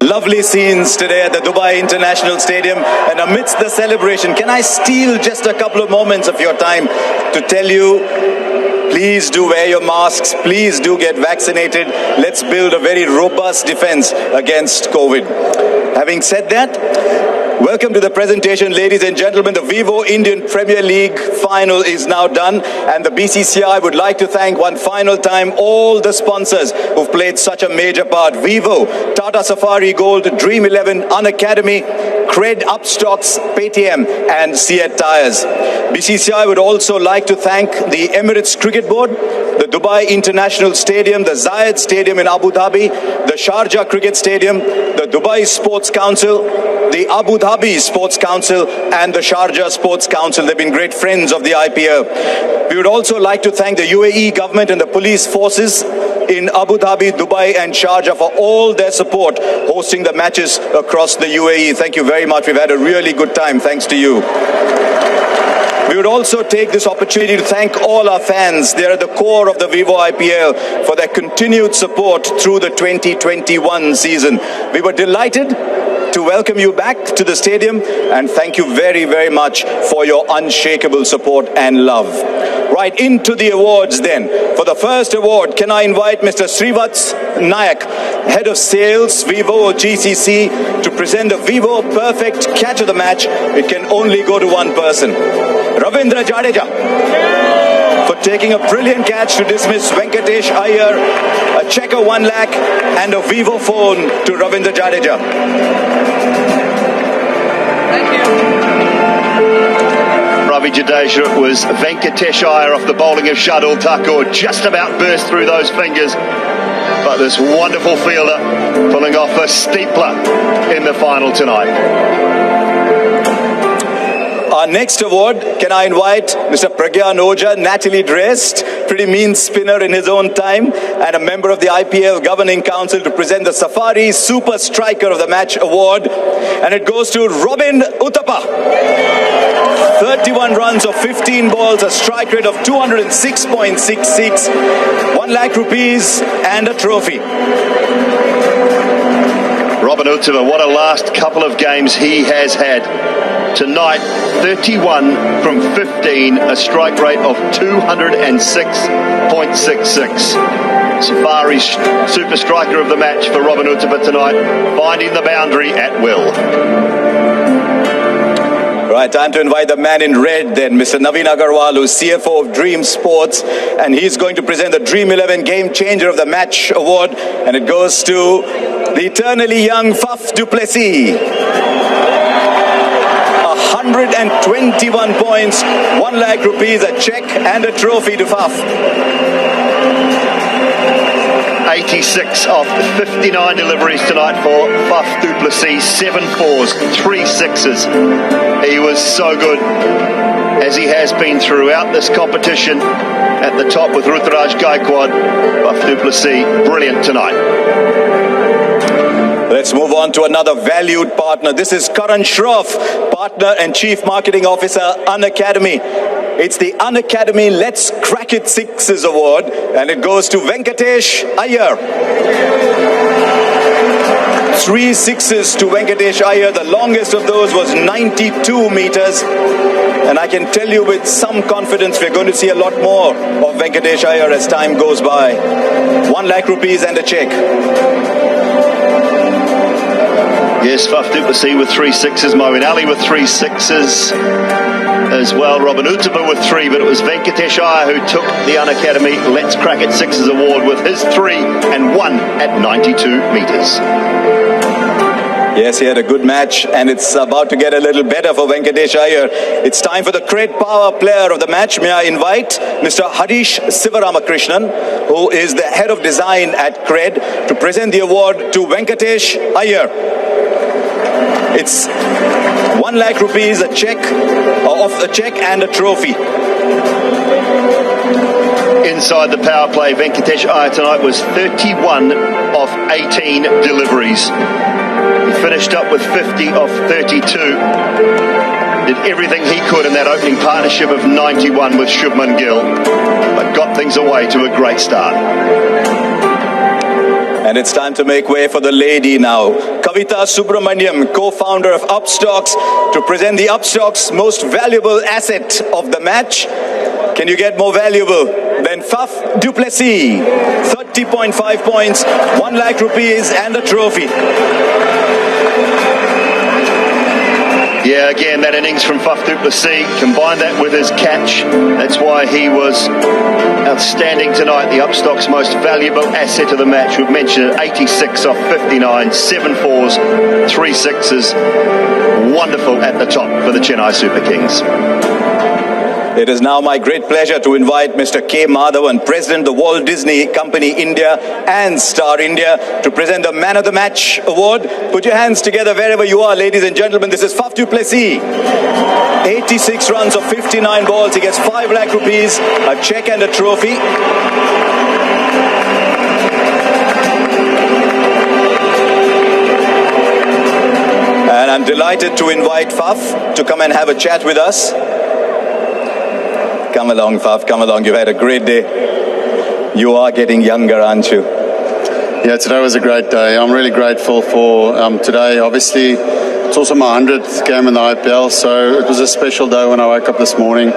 Lovely scenes today at the Dubai International Stadium, and amidst the celebration, can I steal just a couple of moments of your time to tell you, please do wear your masks, please do get vaccinated. Let's build a very robust defense against COVID. Having said that, welcome to the presentation, ladies and gentlemen. The Vivo Indian Premier League final is now done, and the BCCI would like to thank one final time all the sponsors who've played such a major part. Vivo, Tata Safari Gold, Dream 11, Unacademy, Cred Upstocks, Paytm and Seat Tyres. BCCI would also like to thank the Emirates Cricket Board, the Dubai International Stadium, the Zayed Stadium in Abu Dhabi, the Sharjah Cricket Stadium, the Dubai Sports Council, the Abu Dhabi Sports Council and the Sharjah Sports Council. They've been great friends of the IPL. We would also like to thank the UAE government and the police forces in Abu Dhabi, Dubai and Sharjah for all their support hosting the matches across the UAE. Thank you very much. We've had a really good time thanks to you. We would also take this opportunity to thank all our fans. They're at the core of the Vivo IPL for their continued support through the 2021 season. We were delighted to welcome you back to the stadium and thank you very, very much for your unshakable support and love. Right, into the awards then. For the first award, can I invite Mr. Srivats Nayak, Head of Sales, Vivo GCC, to present the Vivo Perfect Catch of the Match. It can only go to one person. Ravindra Jadeja, for taking a brilliant catch to dismiss Venkatesh Iyer, a check of 1 lakh and a Vivo phone to Ravindra Jadeja. Thank you. Ravi Jadeja, was Venkatesh Iyer off the bowling of Shardul Thakur, just about burst through those fingers. But this wonderful fielder pulling off a steepler in the final tonight. Our next award, can I invite Mr. Pragyan Oja, nattily dressed, pretty mean spinner in his own time, and a member of the IPL Governing Council to present the Safari Super Striker of the Match award. And it goes to Robin Uthappa. 31 runs of 15 balls, a strike rate of 206.66, 1 lakh rupees and a trophy. Robin Uthappa, what a last couple of games he has had. Tonight, 31 from 15, a strike rate of 206.66. Safari's super striker of the match for Robin Uthappa tonight, finding the boundary at will. Right, time to invite the man in red then, Mr. Naveen Agarwal, who's CFO of Dream Sports, and he's going to present the Dream 11 Game Changer of the Match award, and it goes to the eternally young Faf du Plessis. 121 points, 1 lakh rupees, a check and a trophy to Faf. 86 of 59 deliveries tonight for Faf du Plessis, 7 fours, 3 sixes. He was so good, as he has been throughout this competition, at the top with Ruturaj Gaikwad. Faf du Plessis, brilliant tonight. Let's move on to another valued partner. This is Karan Shroff, Partner and Chief Marketing Officer, Unacademy. It's the Unacademy Let's Crack It Sixes Award, and it goes to Venkatesh Iyer. 3 sixes to Venkatesh Iyer. The longest of those was 92 meters. And I can tell you with some confidence we're going to see a lot more of Venkatesh Iyer as time goes by. 1 lakh rupees and a check. Yes, Faf du Plessis with 3 sixes, Moeen Ali with 3 sixes as well. Robin Uthappa with 3, but it was Venkatesh Iyer who took the Unacademy Let's Crack It Sixes award with his 3 and 1 at 92 meters. Yes, he had a good match, and it's about to get a little better for Venkatesh Iyer. It's time for the Cred Power Player of the Match. May I invite Mr. Harish Sivaramakrishnan, who is the Head of Design at Cred, to present the award to Venkatesh Iyer. It's 1 lakh rupees, a check and a trophy. Inside the power play, Venkatesh Iyer tonight was 31 of 18 deliveries. He finished up with 50 of 32. Did everything he could in that opening partnership of 91 with Shubman Gill, but got things away to a great start. And it's time to make way for the lady now. Kavita Subramaniam, co-founder of Upstocks, to present the Upstocks most valuable asset of the match. Can you get more valuable than Faf du Plessis? 30.5 points, 1 lakh rupees and a trophy. Yeah, again, that innings from Faf du Plessis, combine that with his catch. That's why he was outstanding tonight. The Upstock's most valuable asset of the match. We've mentioned it, 86 off 59, 7 fours, 3 sixes. Wonderful at the top for the Chennai Super Kings. It is now my great pleasure to invite Mr. K. Madhavan, President of the Walt Disney Company India and Star India, to present the Man of the Match award. Put your hands together wherever you are, ladies and gentlemen. This is Faf du Plessis. 86 runs of 59 balls. He gets 5 lakh rupees, a cheque and a trophy. And I'm delighted to invite Faf to come and have a chat with us. Come along, Faf, come along. You've had a great day. You are getting younger, aren't you? Yeah, today was a great day. I'm really grateful for today. Obviously, it's also my 100th game in the IPL, so it was a special day when I woke up this morning.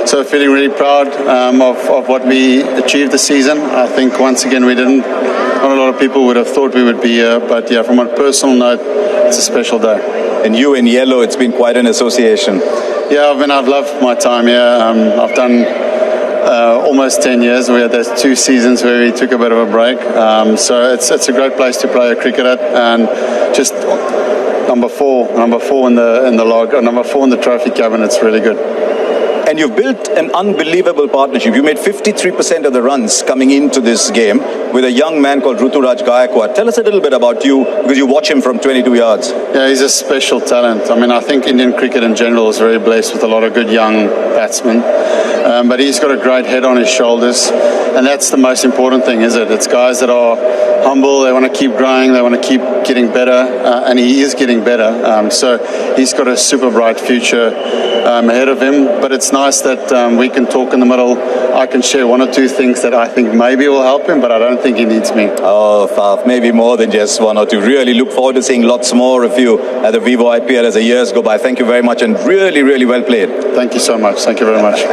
So feeling really proud of what we achieved this season. I think once again not a lot of people would have thought we would be here, but yeah, from a personal note, it's a special day. And you in yellow, it's been quite an association. Yeah, I've loved my time here. I've done almost 10 years. We had those 2 seasons where we took a bit of a break. So it's a great place to play a cricket at, and just number four in the log, number 4 in the trophy cabinet. It's really good. And you've built an unbelievable partnership. You made 53% of the runs coming into this game with a young man called Ruturaj Gaikwad. Tell us a little bit about you, because you watch him from 22 yards. Yeah, he's a special talent. I mean, I think Indian cricket in general is very blessed with a lot of good young batsmen. But he's got a great head on his shoulders. And that's the most important thing, is it? It's guys that are humble, they want to keep growing, they want to keep getting better. And he is getting better. So he's got a super bright future ahead of him. But it's nice that we can talk in the middle. I can share 1 or 2 things that I think maybe will help him, but I don't think he needs me. Oh, Faf, maybe more than just 1 or 2. Really look forward to seeing lots more of you at the Vivo IPL as the years go by. Thank you very much, and really, really well played. Thank you so much. Thank you very much.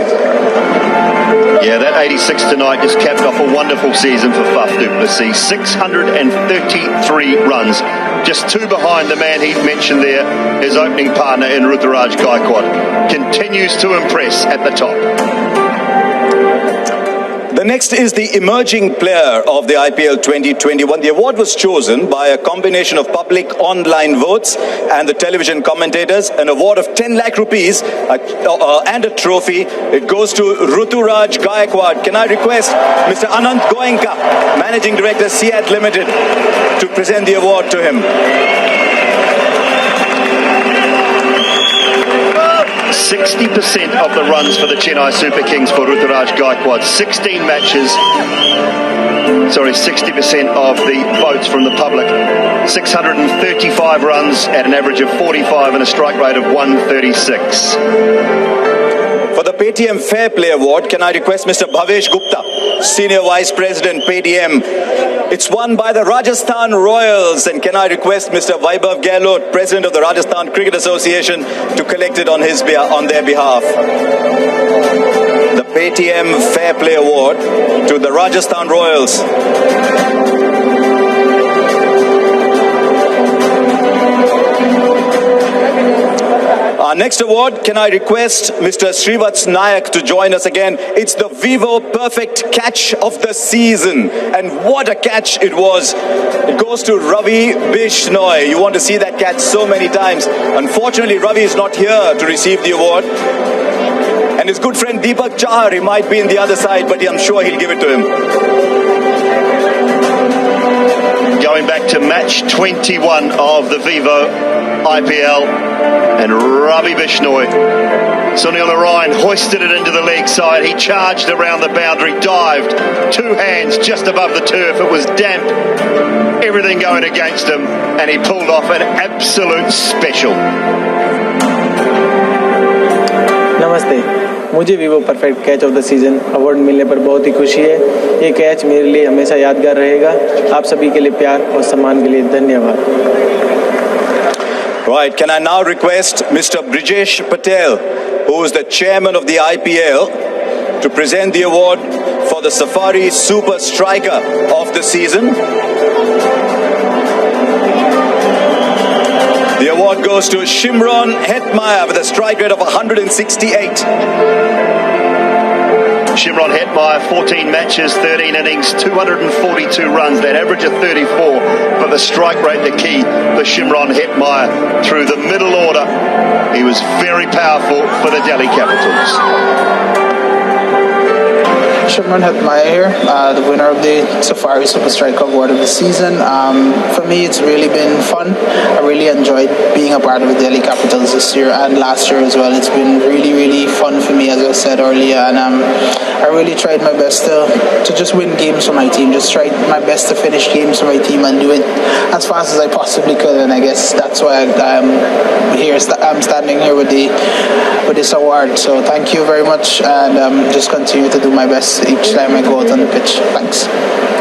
Yeah, that 86 tonight just capped off a wonderful season for Faf du Plessis. 633 runs. Just 2 behind the man he mentioned there, his opening partner in Ruturaj Gaikwad. Continues to impress at the top. The next is the emerging player of the IPL 2021. The award was chosen by a combination of public online votes and the television commentators. An award of 10 lakh rupees and a trophy. It goes to Ruturaj Gaikwad. Can I request Mr. Anant Goenka, Managing Director, CEAT Limited, to present the award to him? 60% of the runs for the Chennai Super Kings for Ruturaj Gaikwad. 16 matches. 60% of the votes from the public. 635 runs at an average of 45 and a strike rate of 136. For the Paytm Fair Play Award, can I request Mr. Bhavesh Gupta, Senior Vice President, Paytm. It's won by the Rajasthan Royals. And can I request Mr. Vaibhav Gehlot, President of the Rajasthan Cricket Association, to collect it on their behalf. The Paytm Fair Play Award to the Rajasthan Royals. Our next award, can I request Mr. Srivats Nayak to join us again? It's the Vivo Perfect Catch of the Season. And what a catch it was. It goes to Ravi Bishnoi. You want to see that catch so many times. Unfortunately, Ravi is not here to receive the award. And his good friend Deepak Chahar, he might be in the other side, but I'm sure he'll give it to him. Going back to match 21 of the Vivo IPL, and Ravi Bishnoi, Sunil Narayan hoisted it into the leg side. He charged around the boundary, dived, 2 hands just above the turf. It was damp, everything going against him, and he pulled off an absolute special. Namaste. मुझे भी वो perfect catch of the season award मिलने पर बहुत ही खुशी है। ये catch मेरे लिए हमेशा यादगार रहेगा। आप सभी के लिए प्यार और सम्मान के लिए धन्यवाद। Right, can I now request Mr. Brijesh Patel, who is the chairman of the IPL, to present the award for the Safari Super Striker of the season. The award goes to Shimron Hetmyer with a strike rate of 168. Shimron Hetmyer, 14 matches, 13 innings, 242 runs, that average of 34, but the strike rate the key for Shimron Hetmyer through the middle order. He was very powerful for the Delhi Capitals. Shimron Hetmyer here, the winner of the Safari Super Striker Award of the season. For me, it's really been fun. I really enjoyed being a part of the Delhi Capitals this year and last year as well. It's been really, really fun for me, as I said earlier, and I really tried my best to just win games for my team. Just tried my best to finish games for my team and do it as fast as I possibly could. And I guess that's why I'm standing here with this award. So thank you very much, and just continue to do my best each time I go out on the pitch. Thanks.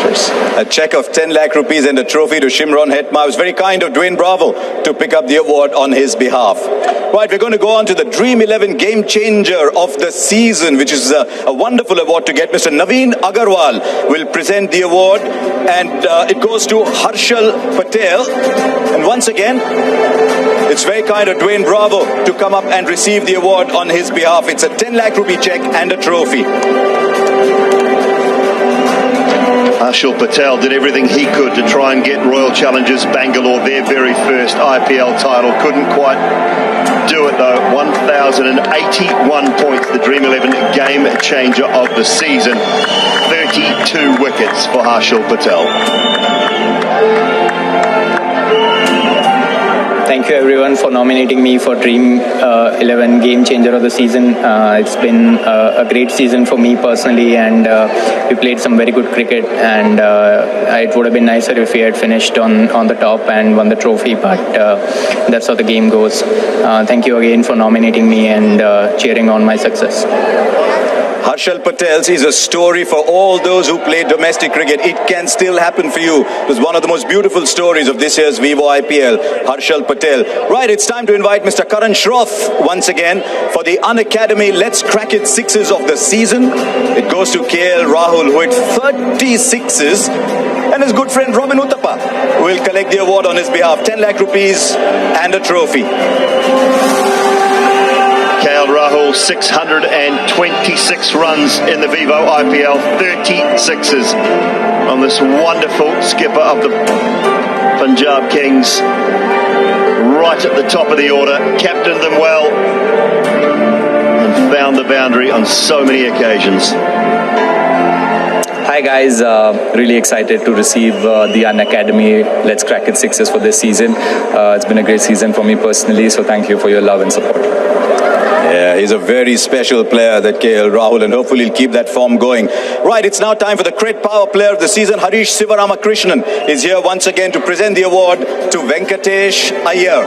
Cheers. A check of 10 lakh rupees and a trophy to Shimron Hetmyer. It was very kind of Dwayne Bravo to pick up the award on his behalf. Right, we're going to go on to the Dream 11 Game Changer of the season, which is a wonderful award to get. Mr. Naveen Agarwal will present the award, and it goes to Harshal Patel. And once again, it's very kind of Dwayne Bravo to come up and receive the award on his behalf. It's a 10 lakh rupee check and a trophy. Harshal Patel did everything he could to try and get Royal Challengers Bangalore their very first IPL title. Couldn't quite do it though. 1,081 points, the Dream 11 Game Changer of the season. 32 wickets for Harshal Patel. Thank you everyone for nominating me for Dream 11 Game Changer of the season. It's been a great season for me personally, and we played some very good cricket, and it would have been nicer if we had finished on the top and won the trophy, but that's how the game goes. Thank you again for nominating me and cheering on my success. Harshal Patel is a story for all those who play domestic cricket. It can still happen for you. It was one of the most beautiful stories of this year's Vivo IPL. Harshal Patel. Right, it's time to invite Mr. Karan Shroff once again for the Unacademy Let's Crack It Sixes of the season. It goes to KL Rahul, who hit 30 sixes, and his good friend Robin Uthappa will collect the award on his behalf. 10 lakh rupees and a trophy. KL Rahul, 626 runs in the Vivo IPL, 30 sixes on this wonderful skipper of the Punjab Kings, right at the top of the order, captained them well and found the boundary on so many occasions. Hi guys, really excited to receive the Unacademy Let's Crack It Sixes for this season. It's been a great season for me personally, so thank you for your love and support. Yeah, he's a very special player, that KL Rahul, and hopefully he'll keep that form going. Right, it's now time for the Cred Power Player of the season. Harish Sivaramakrishnan is here once again to present the award to Venkatesh Iyer.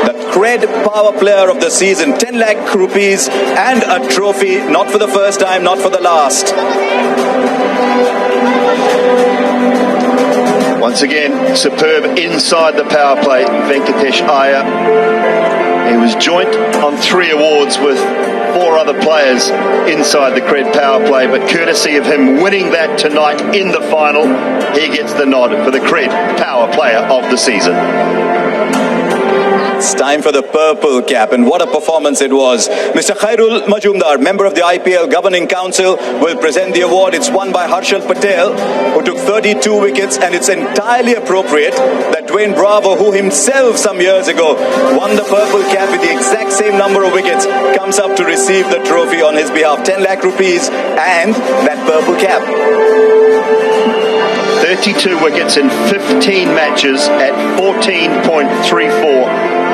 The Cred Power Player of the season, 10 lakh rupees and a trophy, not for the first time, not for the last. Once again, superb inside the power play, Venkatesh Iyer. He was joint on 3 awards with 4 other players inside the Cred Power Play, but courtesy of him winning that tonight in the final, he gets the nod for the Cred Power Player of the season. It's time for the purple cap, and what a performance it was. Mr. Khairul Majumdar, member of the IPL Governing Council, will present the award. It's won by Harshal Patel, who took 32 wickets, and it's entirely appropriate that Dwayne Bravo, who himself some years ago won the purple cap with the exact same number of wickets, comes up to receive the trophy on his behalf. 10 lakh rupees and that purple cap. 32 wickets in 15 matches at 14.34,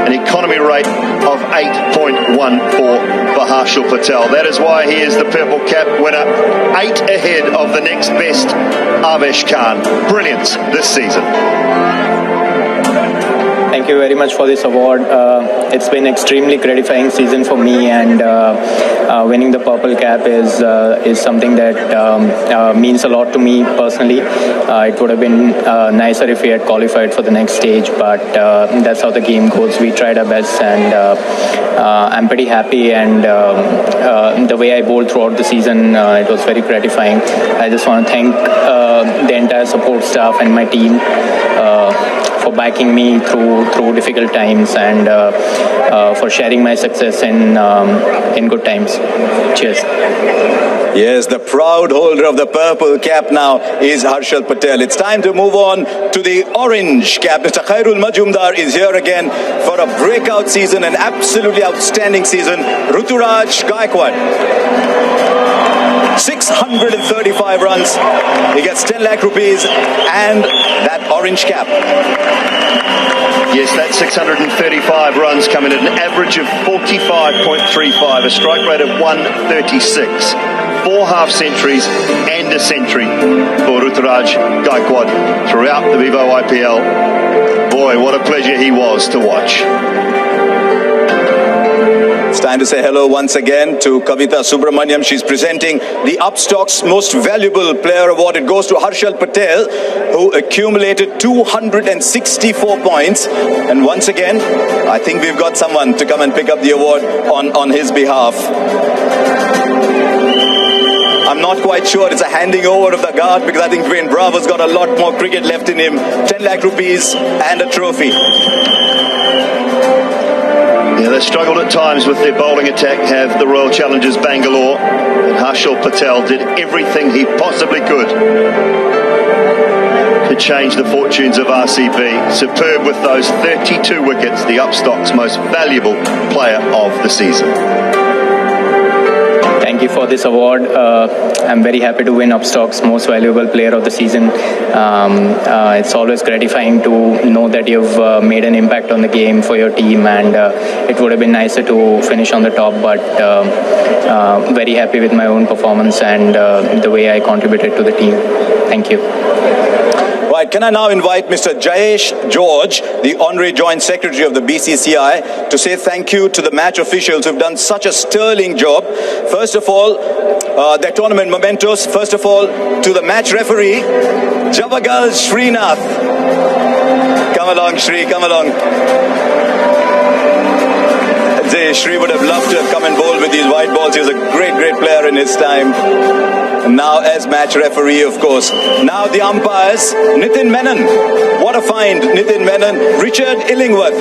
an economy rate of 8.14 for Harshal Patel. That is why he is the purple cap winner, 8 ahead of the next best, Avesh Khan. Brilliance this season. Thank you very much for this award. It's been extremely gratifying season for me, and winning the purple cap is something that means a lot to me personally. It would have been nicer if we had qualified for the next stage, but that's how the game goes. We tried our best, and I'm pretty happy. And the way I bowled throughout the season, it was very gratifying. I just want to thank the entire support staff and my team for backing me through difficult times, and for sharing my success in good times. Cheers. Yes, the proud holder of the purple cap now is Harshal Patel. It's time to move on to the orange cap. Mr. Khairul Majumdar is here again for a breakout season, an absolutely outstanding season. Ruturaj Gaikwad, 635 runs. He gets 10 lakh rupees and that orange cap. Yes, that's 635 runs coming at an average of 45.35, a strike rate of 136. 4 half centuries and a century for Ruturaj Gaikwad throughout the Vivo IPL. Boy, what a pleasure he was to watch. It's time to say hello once again to Kavita Subramaniam. She's presenting the Upstox Most Valuable Player Award. It goes to Harshal Patel, who accumulated 264 points. And once again, I think we've got someone to come and pick up the award on his behalf. I'm not quite sure it's a handing over of the guard, because I think Dwayne Bravo's got a lot more cricket left in him. 10 lakh rupees and a trophy. Yeah, they struggled at times with their bowling attack, have the Royal Challengers Bangalore. And Harshal Patel did everything he possibly could to change the fortunes of RCB. Superb with those 32 wickets, the Upstox Most Valuable Player of the season. Thank you for this award. I'm very happy to win Upstox Most Valuable Player of the season. It's always gratifying to know that you've made an impact on the game for your team, and it would have been nicer to finish on the top, but very happy with my own performance and the way I contributed to the team. Thank you. Right, can I now invite Mr. Jayesh George, the Honorary Joint Secretary of the BCCI, to say thank you to the match officials who've done such a sterling job. First of all, their tournament mementos. First of all, to the match referee, Javagal Srinath. Come along, Shri, come along. Shri would have loved to have come and bowled with these white balls. He was a great, great player in his time. And now as match referee, of course. Now the umpires, Nitin Menon. What a find, Nitin Menon. Richard Illingworth.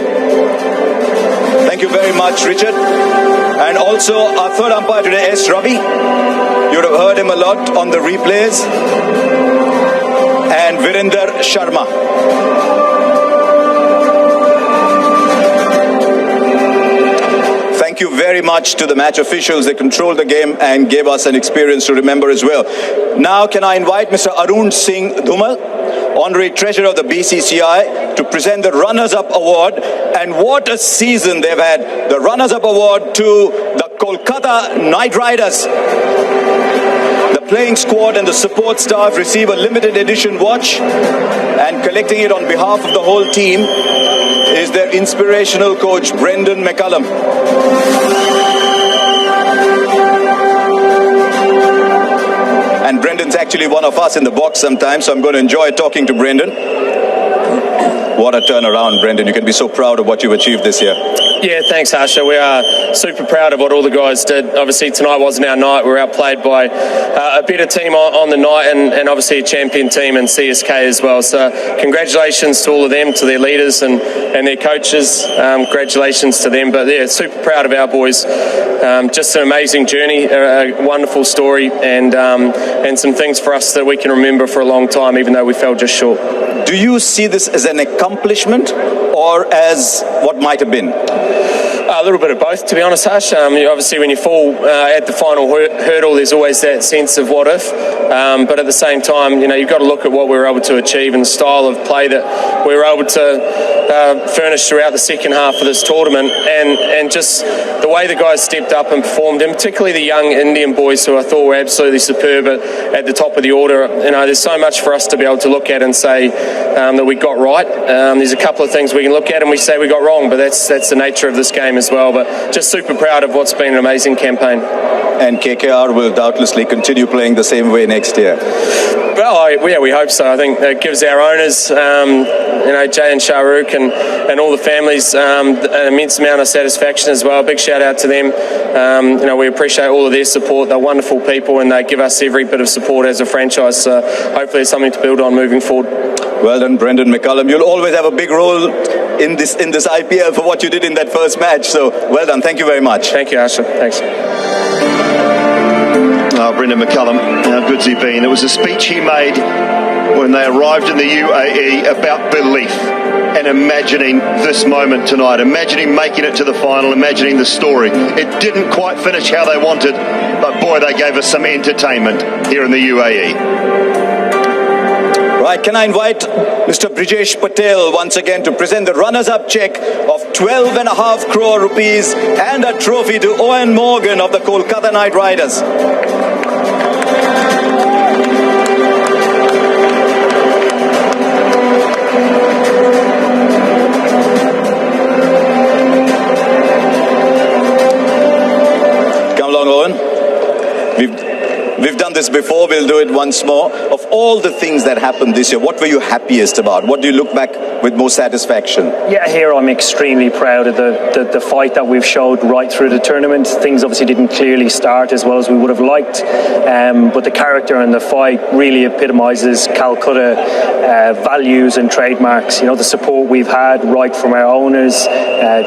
Thank you very much, Richard. And also our third umpire today, S. Ravi. You would have heard him a lot on the replays. And Virender Sharma. Thank you very much to the match officials. They controlled the game and gave us an experience to remember as well. Now can I invite Mr. Arun Singh Dhumal, Honorary Treasurer of the BCCI, to present the Runners-Up Award. And what a season they've had. The Runners-Up Award to the Kolkata Knight Riders. The playing squad and the support staff receive a limited edition watch, and collecting it on behalf of the whole team is their inspirational coach, Brendan McCullum. And Brendan's actually one of us in the box sometimes, so I'm going to enjoy talking to Brendan. What a turnaround, Brendan. You can be so proud of what you've achieved this year. Yeah, thanks, Harsha. We are super proud of what all the guys did. Obviously, tonight wasn't our night. We were outplayed by a better team on the night, and obviously a champion team in CSK as well. So congratulations to all of them, to their leaders and their coaches. Congratulations to them. But yeah, super proud of our boys. Just an amazing journey, a wonderful story, and some things for us that we can remember for a long time, even though we fell just short. Do you see this as an accomplishment or as what might have been? A little bit of both, to be honest, Hush. Obviously, when you fall at the final hurdle, there's always that sense of what if. But at the same time, you've got to look at what we were able to achieve and the style of play that we were able to furnished throughout the second half of this tournament, and just the way the guys stepped up and performed, and particularly the young Indian boys who I thought were absolutely superb at the top of the order. There's so much for us to be able to look at and say that we got right. There's a couple of things we can look at and we say we got wrong, but that's the nature of this game as well. But just super proud of what's been an amazing campaign. And KKR will doubtlessly continue playing the same way next year. Well, we hope so. I think it gives our owners, Jay and Shahrukh and all the families an immense amount of satisfaction as well. Big shout out to them. We appreciate all of their support. They're wonderful people and they give us every bit of support as a franchise. So hopefully it's something to build on moving forward. Well done, Brendan McCullum. You'll always have a big role in this IPL for what you did in that first match. So well done. Thank you very much. Thank you, Asher. Thanks. Brendan McCullum, how good's he been? It was a speech he made when they arrived in the UAE about belief and imagining this moment tonight, imagining making it to the final, imagining the story. It didn't quite finish how they wanted, but boy, they gave us some entertainment here in the UAE. Right, can I invite Mr. Brijesh Patel once again to present the runners-up check of 12.5 crore rupees and a trophy to Owen Morgan of the Kolkata Knight Riders. Come along, Owen. We've done this before, we'll do it once more. Of all the things that happened this year, what were you happiest about? What do you look back with most satisfaction? Yeah, here I'm extremely proud of the fight that we've showed right through the tournament. Things obviously didn't clearly start as well as we would have liked, but the character and the fight really epitomises Calcutta values and trademarks. The support we've had right from our owners,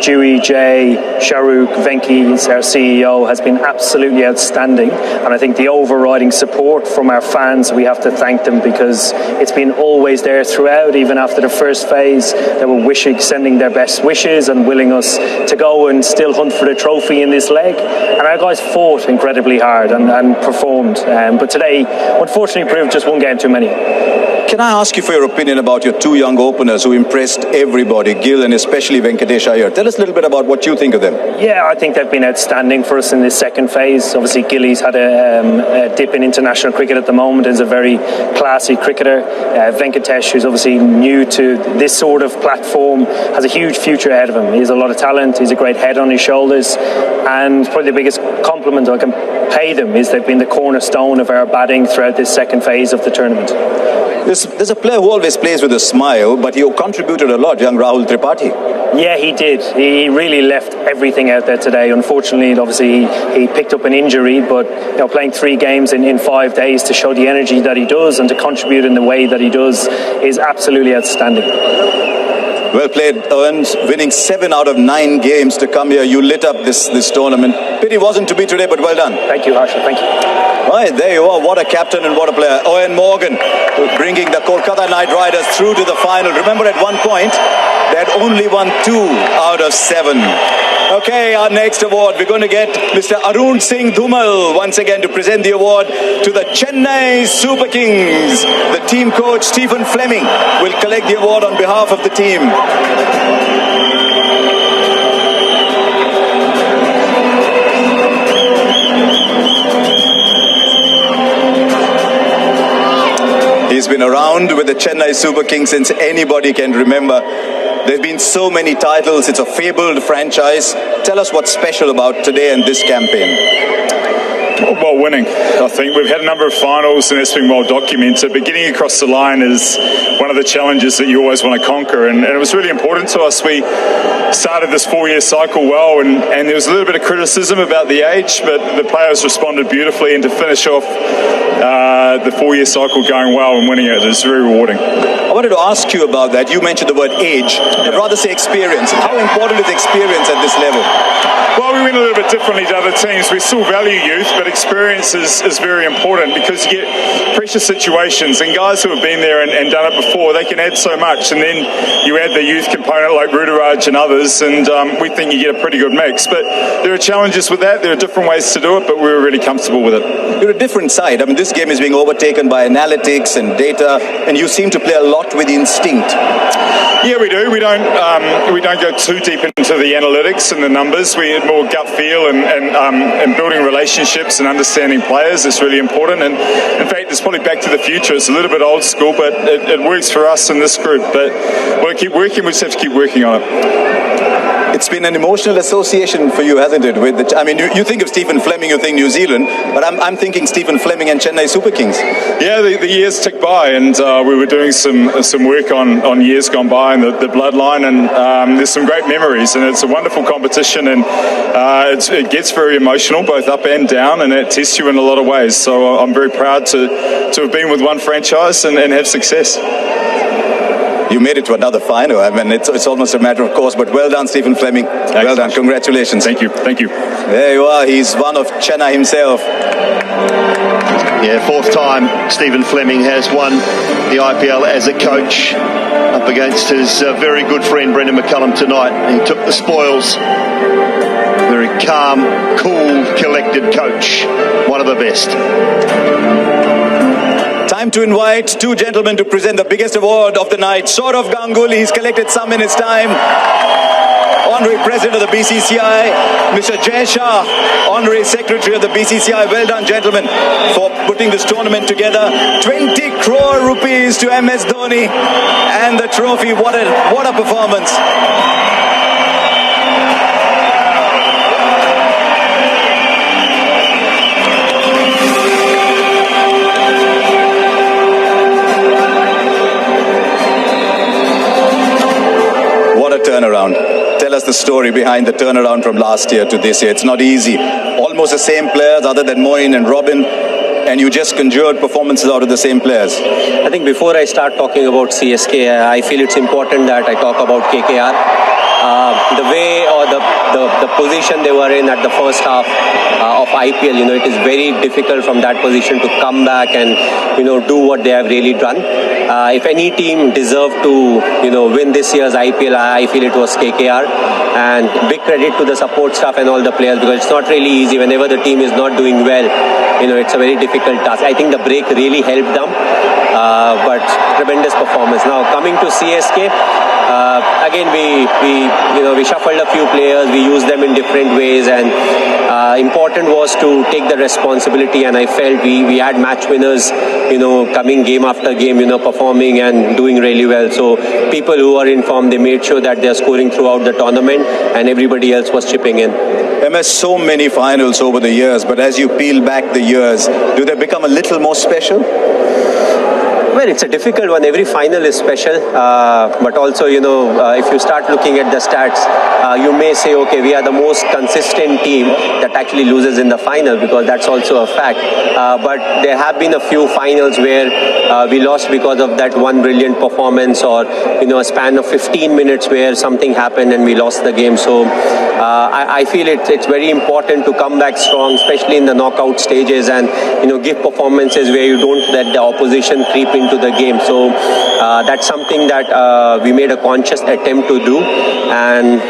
Dewey, Jay, Shahrukh, Venki, our CEO, has been absolutely outstanding. And I think the overriding support from our fans, we have to thank them because it's been always there throughout. Even after the first phase, they were sending their best wishes and willing us to go and still hunt for the trophy in this leg. And our guys fought incredibly hard and performed. But today, unfortunately, proved just one game too many. Can I ask you for your opinion about your two young openers who impressed everybody, Gill and especially Venkatesh Iyer? Tell us a little bit about what you think of them. Yeah, I think they've been outstanding for us in this second phase. Obviously, Gilly's had a dip in international cricket at the moment, is a very classy cricketer. Venkatesh, who's obviously new to this sort of platform, has a huge future ahead of him. He has a lot of talent, he's a great head on his shoulders, and probably the biggest compliment I can pay them is they've been the cornerstone of our batting throughout this second phase of the tournament. There's a player who always plays with a smile, but he contributed a lot, young Rahul Tripathi. Yeah, he did. He really left everything out there today. Unfortunately, obviously, he picked up an injury, but playing 3 games in 5 days to show the energy that he does and to contribute in the way that he does is absolutely outstanding. Well played, Owens, winning 7 out of 9 games to come here. You lit up this tournament. Pity wasn't to be today, but well done. Thank you, Harsha. Thank you. Right, there you are. What a captain and what a player. Owen Morgan bringing the Kolkata Knight Riders through to the final. Remember, at one point, they had only won 2 out of 7. Okay, our next award, we're going to get Mr. Arun Singh Dhumal once again to present the award to the Chennai Super Kings. The team coach, Stephen Fleming, will collect the award on behalf of the team. He's been around with the Chennai Super Kings since anybody can remember. There's been so many titles. It's a fabled franchise. Tell us what's special about today and this campaign. Well, winning. I think we've had a number of finals and it's been well documented, but getting across the line is one of the challenges that you always want to conquer, and it was really important to us. We started this 4-year cycle well, and there was a little bit of criticism about the age, but the players responded beautifully, and to finish off the 4-year cycle going well and winning it is very rewarding. I wanted to ask you about that. You mentioned the word age. I'd rather say experience. How important is experience at this level? Well, we went a little bit differently to other teams. We still value youth, but experience is very important because you get pressure situations, and guys who have been there and done it before, they can add so much, and then you add the youth component like Ruturaj and others, and we think you get a pretty good mix. But there are challenges with that. There are different ways to do it, but we were really comfortable with it. You're a different side. I mean, this game is being overtaken by analytics and data, and you seem to play a lot with instinct. Yeah, we do. We don't go too deep into the analytics and the numbers. We have more gut feel and building relationships and understanding players is really important. And in fact, it's probably back to the future. It's a little bit old school, but it works for us in this group. But we'll keep working. We just have to keep working on it. It's been an emotional association for you, hasn't it? With you think of Stephen Fleming, you think New Zealand, but I'm thinking Stephen Fleming and Chennai Super Kings. Yeah, the years tick by, and we were doing some work on years gone by and the bloodline, and there's some great memories, and it's a wonderful competition, and it gets very emotional, both up and down, and it tests you in a lot of ways. So I'm very proud to have been with one franchise and have success. You made it to another final. I mean, it's almost a matter of course, but well done, Stephen Fleming. Excellent. Well done. Congratulations. Thank you. There you are. He's one of Chennai himself. Yeah, fourth time Stephen Fleming has won the IPL as a coach up against his very good friend Brendan McCullum tonight. He took the spoils. Very calm, cool, collected coach. One of the best. Time to invite two gentlemen to present the biggest award of the night. Sourav Ganguly, he's collected some in his time. Honorary President of the BCCI, Mr. Jay Shah, Honorary Secretary of the BCCI. Well done, gentlemen, for putting this tournament together. 20 crore rupees to MS Dhoni and the trophy. What a performance. Turnaround. Tell us the story behind the turnaround from last year to this year. It's not easy. Almost the same players other than Moeen and Robin, and you just conjured performances out of the same players. I think before I start talking about CSK, I feel it's important that I talk about KKR. The way or the position they were in at the first half of IPL, it is very difficult from that position to come back and, do what they have really done. If any team deserved to, win this year's IPL, I feel it was KKR. And big credit to the support staff and all the players, because it's not really easy whenever the team is not doing well. It's a very difficult task. I think the break really helped them, but tremendous performance. Now coming to CSK, again we shuffled a few players, we used them in different ways, and important was to take the responsibility, and I felt we had match winners, coming game after game, performing and doing really well. So people who are in form, they made sure that they are scoring throughout the tournament, and everybody else was chipping in. MS, so many finals over the years, but as you peel back the years, do they become a little more special? Well, it's a difficult one. Every final is special, but also, if you start looking at the stats, you may say, okay, we are the most consistent team that actually loses in the final, because that's also a fact. But there have been a few finals where we lost because of that one brilliant performance, or a span of 15 minutes where something happened and we lost the game. So I feel it's very important to come back strong, especially in the knockout stages, and give performances where you don't let the opposition creep into the game. So that's something that we made a conscious attempt to do, and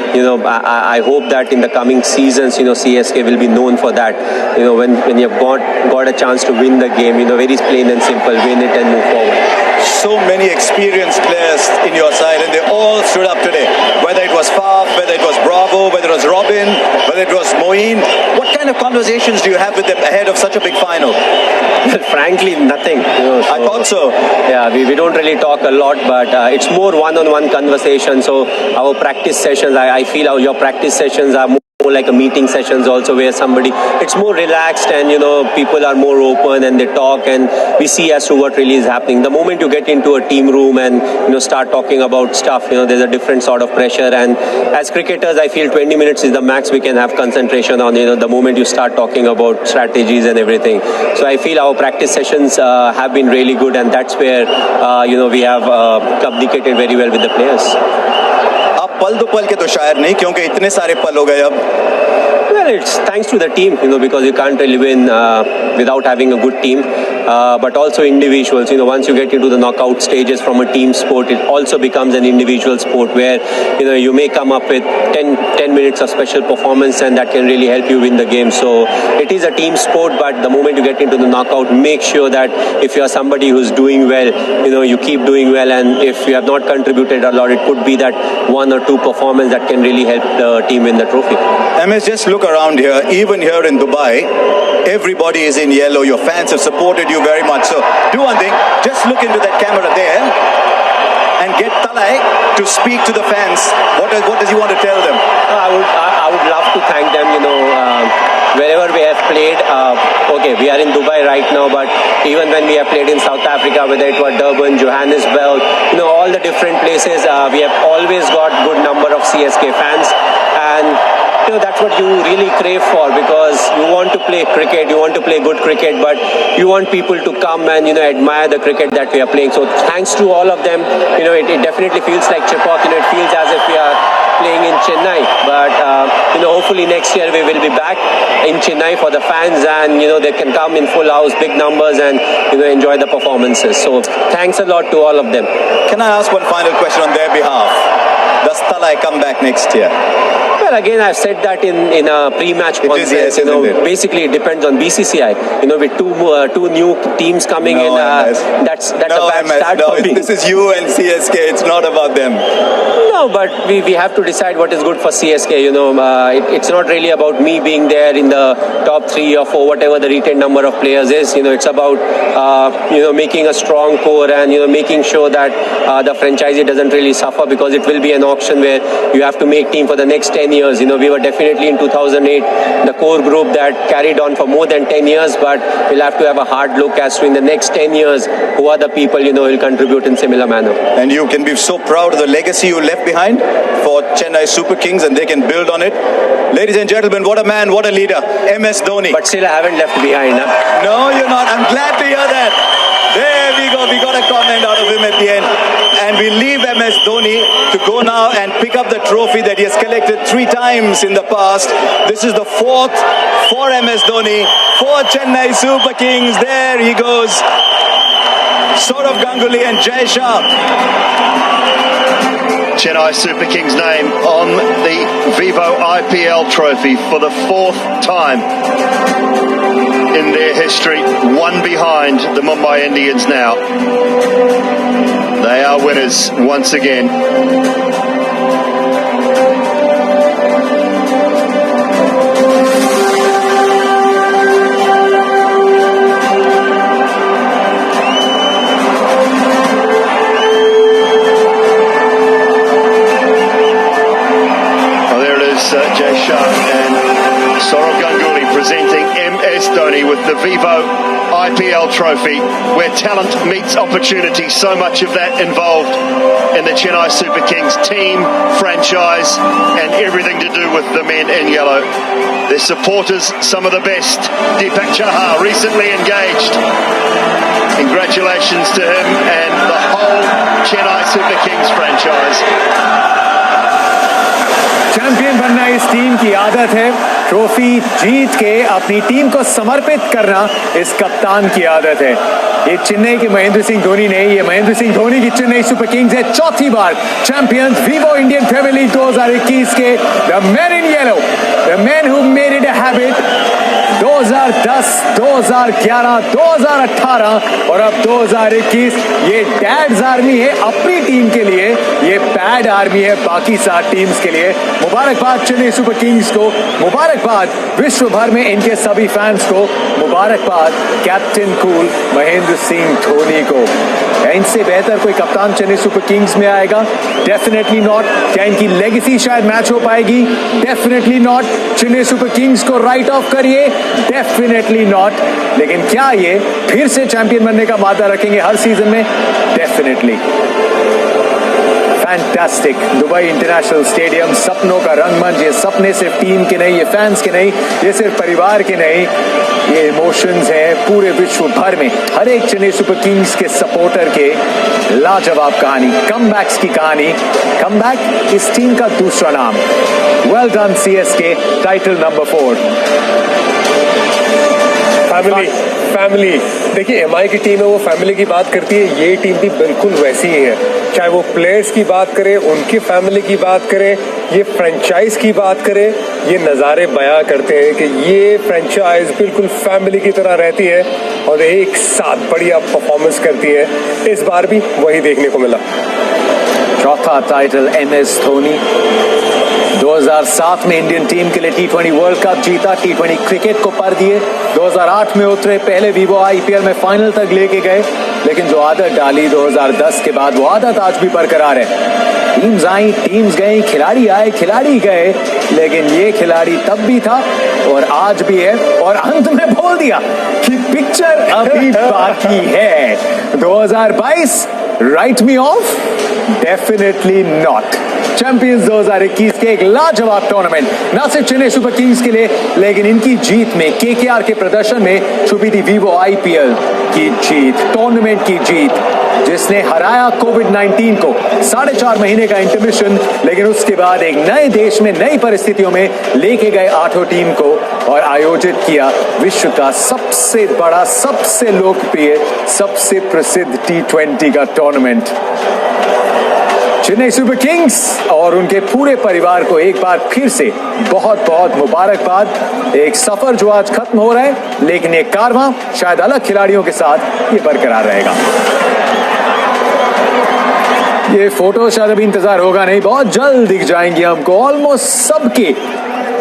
I hope that in the coming seasons, CSK will be known for that. When you've got a chance to win the game, very plain and simple, win it and move forward. So many experienced players in your side, and they all stood up today. Whether it was Faf, whether it was Bravo, whether it was Robin, whether it was Moeen. What kind of conversations do you have with them ahead of such a big final? Well, frankly, nothing. I thought so. Yeah, we don't really talk a lot, but it's more one-on-one conversation. So our practice sessions, I feel your practice sessions are more like a meeting sessions also, where it's more relaxed, and people are more open and they talk, and we see as to what really is happening. The moment you get into a team room and start talking about stuff, there's a different sort of pressure, and as cricketers I feel 20 minutes is the max we can have concentration on, the moment you start talking about strategies and everything. So I feel our practice sessions have been really good, and that's where we have communicated very well with the players. पल दो पल के तो शायर नहीं, क्योंकि इतने सारे पल हो गए अब. Well, it's thanks to the team, because you can't really win without having a good team. But also individuals. Once you get into the knockout stages from a team sport, it also becomes an individual sport where you may come up with 10 minutes of special performance, and that can really help you win the game. So it is a team sport, but the moment you get into the knockout, make sure that if you are somebody who's doing well, you keep doing well, and if you have not contributed a lot, it could be that one or two performance that can really help the team win the trophy. MS, just look around here. Even here in Dubai, everybody is in yellow. Your fans have supported you very much. So do one thing, just look into that camera there and get Talay to speak to the fans. What does he want to tell them? I would love to thank them, wherever we have played. Okay, we are in Dubai right now, but even when we have played in South Africa, whether it was Durban, Johannesburg, all the different places, we have always got good number of CSK fans. And that's what you really crave for, because you want to play cricket, you want to play good cricket, but you want people to come and admire the cricket that we are playing. So thanks to all of them, it definitely feels like Chepauk. It feels as if we are playing in Chennai, but hopefully next year we will be back in Chennai for the fans, and they can come in full house, big numbers, and enjoy the performances. So thanks a lot to all of them. Can I ask one final question on their behalf? Does Talay come back next year? Well, again, I've said that in a pre-match conference. Yes, basically, it depends on BCCI. With two new teams coming in, that's a bad start for me. This is you and CSK. It's not about them. No, but we have to decide what is good for CSK. It's not really about me being there in the top 3 or 4, whatever the retained number of players is. It's about making a strong core and making sure that the franchisee doesn't really suffer, because it will be an auction where you have to make team for the next 10 years. We were definitely in 2008 the core group that carried on for more than 10 years, but we'll have to have a hard look as to in the next 10 years who are the people will contribute in similar manner. And you can be so proud of the legacy you left behind for Chennai Super Kings, and they can build on it. Ladies and gentlemen, what a man, what a leader, MS Dhoni. But still, I haven't left behind. No, you're not. I'm glad to hear that. There we go. We got a comment out of him at the end. And we leave MS Dhoni to go now and pick up the trophy that he has collected 3 times in the past. This is the 4th for MS Dhoni, for Chennai Super Kings. There he goes. Saurav Ganguly and Jay Shah. Chennai Super Kings name on the Vivo IPL trophy for the 4th time in their history, one behind the Mumbai Indians now. They are winners once again. Jay Shah and Saurav Ganguly presenting MS Dhoni with the Vivo IPL trophy, where talent meets opportunity. So much of that involved in the Chennai Super Kings team, franchise, and everything to do with the men in yellow. Their supporters, some of the best. Deepak Chahar recently engaged. Congratulations to him and the whole Chennai Super Kings franchise. Champion बनना इस team की आदत है, trophy जीत के अपनी team को समर्पित करना इस कप्तान की आदत है। ये चेन्नई के महेंद्र सिंह धोनी नहीं, ये महेंद्र सिंह धोनी की चेन्नई सुपर किंग्स है, 4थी बार champions Vivo Indian Premier League 2021 के the man in yellow, the man who made it a habit. 2010, 2011, 2018 और अब 2021 ये डैड्स आर्मी है अपनी टीम के लिए, ये पैड आर्मी है बाकी 7 टीम्स के लिए। मुबारकबाद चेन्नई सुपर किंग्स को, मुबारकबाद विश्व भर में इनके सभी फैंस को, मुबारकबाद कैप्टन कूल महेंद्र सिंह धोनी को। इनसे बेहतर कोई कप्तान चेन्नई सुपर किंग्स में आएगा? Definitely not. क्या इनकी लेगेसी शायद मैच हो पाएगी? Definitely not. Chennai Super Kings को राइट ऑफ करिए? Definitely not. लेकिन क्या ये फिर से चैंपियन बनने का वादा रखेंगे हर सीजन में? Definitely. Fantastic. Dubai international stadium सपनों का रंगमंच। ये सपने सिर्फ टीम के नहीं, ये फैंस के नहीं, ये सिर्फ परिवार के नहीं, ये इमोशंस हैं पूरे विश्व भर में। हर एक चेन्नई सुपर किंग्स के सपोर्टर के लाजवाब कहानी, कमबैक्स की कहानी। कमबैक इस टीम का दूसरा नाम। Well done CSK, title number 4। Family देखिए, एमआई की टीम है, वो फैमिली की बात करती है, ये टीम भी बिल्कुल वैसी ही है। चाहे वो प्लेयर्स की बात करें, उनकी फैमिली की बात करें, ये फ्रेंचाइज की बात करें, ये नज़ारे बयां करते हैं कि ये फ्रेंचाइज बिल्कुल फैमिली की तरह रहती है और एक साथ बढ़िया परफॉर्मेंस करती है। इस बार भी वही देखने को मिला। चौथा टाइटल MS धोनी। 2007 में इंडियन टीम के लिए T20 वर्ल्ड कप जीता, T20 क्रिकेट को पर दिए। 2008 में उतरे, पहले विवो IPL में फाइनल तक लेके गए, लेकिन जो आदत डाली 2010 के बाद, वो आदत आज भी बरकरार है। टीम्स आई, टीम्स गई, खिलाड़ी आए, खिलाड़ी गए, लेकिन ये खिलाड़ी तब भी था और आज भी है। और अंत में बोल दिया कि पिक्चर अभी बाकी है। 2022 right me of? Definitely not. Champions 2021 के एक लाजवाब टूर्नामेंट, न सिर्फ चेन्नई सुपर किंग्स के लिए, लेकिन इनकी जीत में, KKR के प्रदर्शन में छुपी थी विवो IPL की जीत, टूर्नामेंट की जीत, जिसने हराया कोविड-19 को। 4.5 महीने का इंटरमिशन, लेकिन उसके बाद एक नए देश में, नई परिस्थितियों में लेके गए 8 टीम को और आयोजित किया विश्व का सबसे बड़ा, सबसे लोकप्रिय, सबसे प्रसिद्ध T20 का टूर्नामेंट। चेन्नई सुपर किंग्स और उनके पूरे परिवार को एक बार फिर से बहुत बहुत मुबारकबाद। एक सफर जो आज खत्म हो रहा है, लेकिन एक कारवां शायद अलग खिलाड़ियों के साथ ये बरकरार रहेगा। ये फोटो शायद अभी इंतजार होगा नहीं, बहुत जल्द दिख जाएंगी हमको ऑलमोस्ट सबके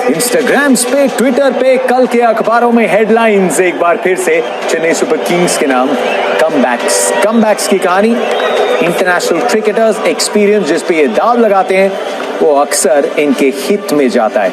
इंस्टाग्राम्स पे, ट्विटर पे, कल के अखबारों में हेडलाइंस एक बार फिर से चेन्नई सुपर किंग्स के नाम। कमबैक्स की कहानी। इंटरनेशनल क्रिकेटर्स एक्सपीरियंस जिस पे ये दाव लगाते हैं, वो अक्सर इनके हित में जाता है।